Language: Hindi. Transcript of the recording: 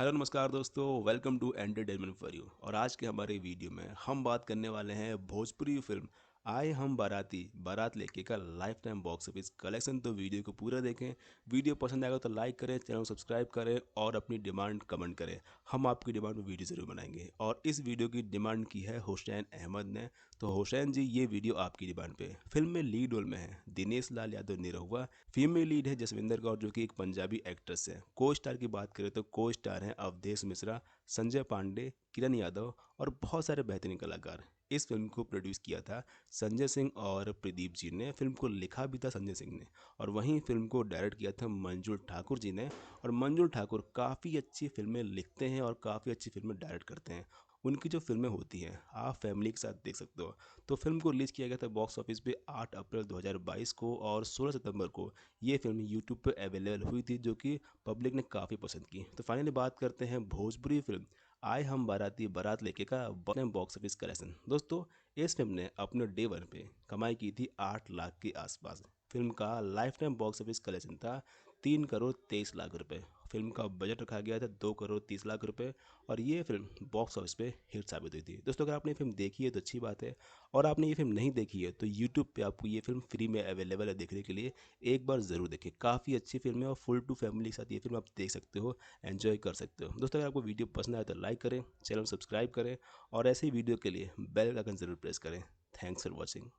हेलो नमस्कार दोस्तों, welcome to entertainment for you. और आज के हमारे वीडियो में हम बात करने वाले हैं भोजपुरी फिल्म आए हम बाराती बारात लेके का life time box office collection. तो वीडियो को पूरा देखें। वीडियो पसंद आएगा तो लाइक करें, चैनल को सब्सक्राइब करें और अपनी डिमांड कमेंट करें। हम आपकी डिमांड में वीडियो ज़रूर बनाएंगे। और इस वीडियो की डिमांड की है हुसैन अहमद ने। तो हुसैन जी, ये वीडियो आपकी डिमांड पे। फिल्म में लीड रोल में है दिनेश लाल यादव निरहुआ। फीमेल लीड है जसविंदर कौर, जो कि एक पंजाबी एक्ट्रेस है। को स्टार की बात करें तो को स्टार हैं अवधेश मिश्रा, संजय पांडे, किरण यादव और बहुत सारे बेहतरीन कलाकार। इस फिल्म को प्रोड्यूस किया था संजय सिंह और प्रदीप जी ने। फिल्म को लिखा भी था संजय सिंह ने। और वहीं फिल्म को डायरेक्ट किया था मंजुल ठाकुर जी ने। और मंजुल ठाकुर काफ़ी अच्छी फिल्में लिखते हैं और काफ़ी अच्छी फिल्में डायरेक्ट करते हैं। उनकी जो फिल्में होती हैं आप फैमिली के साथ देख सकते हो। तो फिल्म को रिलीज़ किया गया था बॉक्स ऑफिस पे 8 अप्रैल 2022 को। और 16 सितंबर को ये फिल्म यूट्यूब पे अवेलेबल हुई थी, जो कि पब्लिक ने काफ़ी पसंद की। तो फाइनली बात करते हैं भोजपुरी फिल्म आए हम बाराती बारात लेके का बॉक्स ऑफिस कलेक्शन। दोस्तों, इस फिल्म ने अपने डे वन पे कमाई की थी 8 लाख के आसपास। फिल्म का life time box office collection था 3 करोड़ 23 लाख रुपए। फिल्म का बजट रखा गया था 2 करोड़ 30 लाख रुपए। और ये फिल्म बॉक्स ऑफिस पे हिट साबित हुई थी। दोस्तों, अगर आपने फिल्म देखी है तो अच्छी बात है। और आपने ये फिल्म नहीं देखी है तो यूट्यूब पे आपको ये फिल्म फ्री में अवेलेबल है देखने के लिए। एक बार ज़रूर देखें, काफ़ी अच्छी फिल्म है और फुल टू फैमिली के साथ ये फिल्म आप देख सकते हो, एंजॉय कर सकते हो। दोस्तों, अगर आपको वीडियो पसंद आए तो लाइक करें, चैनल सब्सक्राइब करें और ऐसे ही वीडियो के लिए बेल आइकन ज़रूर प्रेस करें। Thanks for watching.